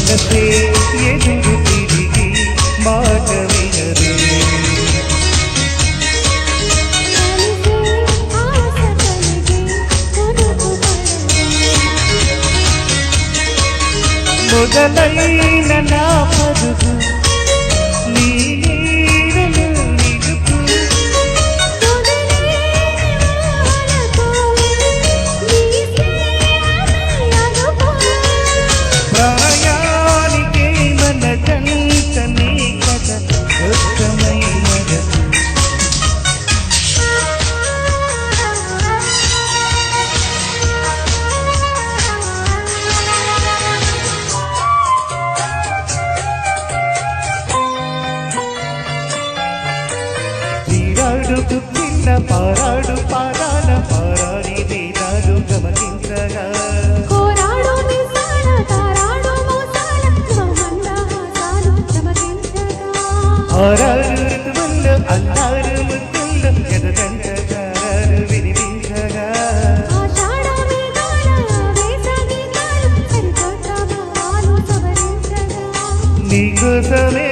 మనసే ఎదురు తిరిగి మాట వినదు మొదలైన నా పరుగు నీ నీడలో నిలుపు ప్రాయానికే మన జంట నీ కథ దుఃఖమైనది చిన్న పారాడు పారాల పారాని వేదాలు గమనించగా కోరాడు మిసాల తారాడు మోసాల మందహాసాలు గమనించగా ఆరారు ఋతువుల్లో అల్లారు ముద్దుల్లో ఎదగంటగారు వినిపించగా ఆషాఢ మేఘాల వేసవికాలు సరికొత్త భావాలు సవరించగా నీకోసమే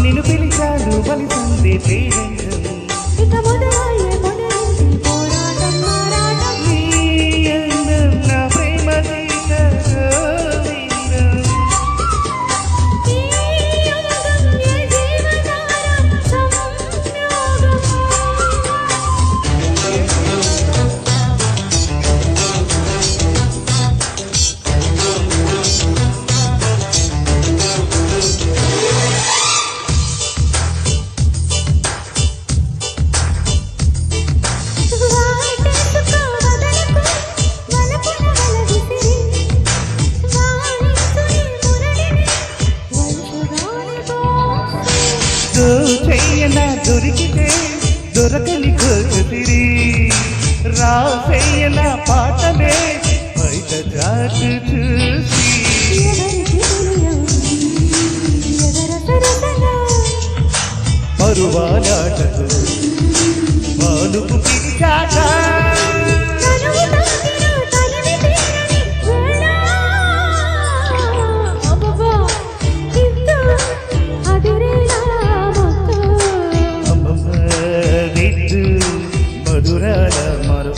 నిన్ను పిలిచాను బలిసింది ప్రేరంగం ఇక మొదలయ్యే మొదలైంది పోరాటం మారాటం నీ అందం నా ప్రేమ గీత గోవిందం ఈ యోగం ఏ జీవనారం సంయోగం చెయ్యనా దొరికితే దొరకని కొద్దిరి రాసయ్యనా పాటలే బయట జాటు చూసి మరువాలాటకు మానుకు పిలిచాక మధురాల మరు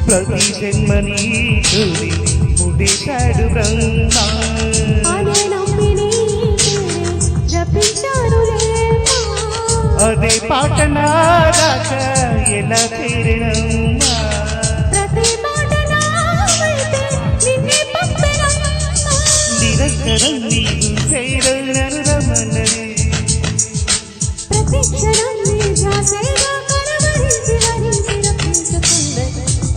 ప్రతి జన్మని చూడి ముడిశాడు బ్రహ్మ అదే పాట నాదాక ఎలా తీరినమ్మా నిరంతరం నీవు చేరనను రమణని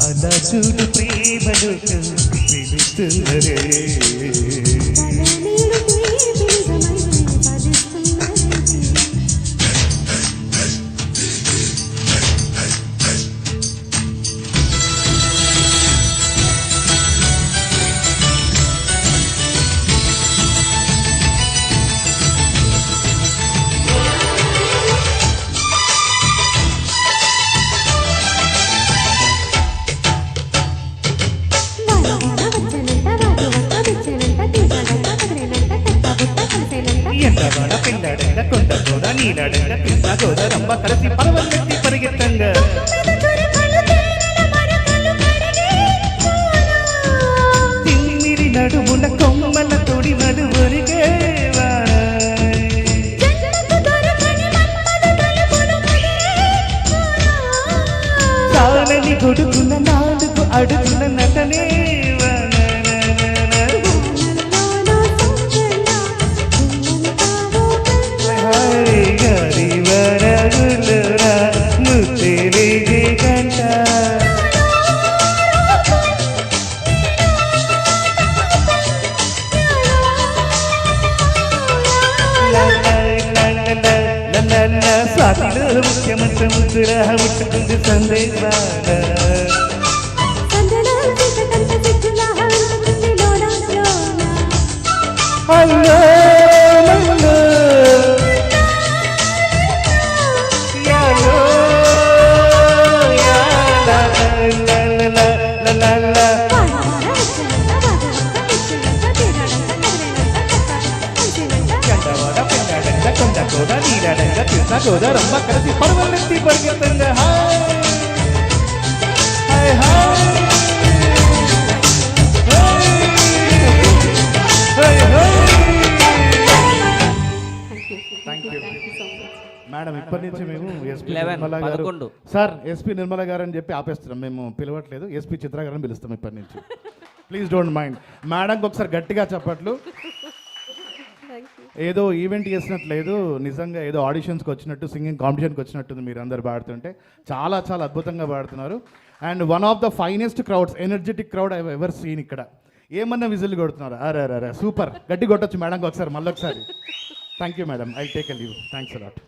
అలా చూడు ప్రేమలు పిలుస్తున్నరే ఎండవాడ పిల్లడంగ కొండ కూడా నీడడంగ కృష్ణ గోదరంబ కలిసి పర్వతెత్తి పరిగెత్తంగా తిమ్మిరి నడుముల కొమ్మల తొడి మధువరిగేవా చాలని గొడుగుల నాలుగు అడుగుల నటనేవా గరి వరగులురా స్వాతిలో ముఖ్యమంత్రి ముద్దురా ముట్టుకుంది సందేశాన సందలో చీకటంత సిగ్గులా హంతుకుంది లోన లోన. హలో మల్లో యాలో యాలా లా లా లా లా లా. వాన వచ్చనంత వాదనంత పిచ్చినంత తీరాడంత కదిలేనంత కలిసినంత. గండవాడ పెండాడంట కొండ కోద నీరాడంట కృష్ణ గోదారమ్మ కలిసి పడవలెత్తి పరిగెత్తంగా హాయ్ హాయ్ హాయ్ మేడం ఇప్పటి నుంచి మేము ఎస్పీ 11, నిర్మల గారు 11. సార్ ఎస్పీ నిర్మల గారు అని చెప్పి ఆపేస్తున్నాం, మేము పిలవట్లేదు, ఎస్పీ చిత్ర గారిని పిలుస్తాం ఇప్పటి నుంచి. Please don't mind. మేడంకి ఒకసారి గట్టిగా చెప్పట్లు. ఏదో ఈవెంట్ చేసినట్లేదు, నిజంగా ఏదో ఆడిషన్స్కి వచ్చినట్టు, సింగింగ్ కాంపిటీషన్కి వచ్చినట్టుంది మీరు అందరు పాడుతుంటే. చాలా చాలా అద్భుతంగా పాడుతున్నారు. And one of the finest crowds, energetic crowd I ever seen ఇక్కడ. ఏమన్నా విజిల్ కొడుతున్నారు, అరే అరే అరే సూపర్. గట్టి కొట్టొచ్చు మేడంకి ఒకసారి, మళ్ళీ ఒకసారి. Thank you madam, I take a leave. Thanks a lot.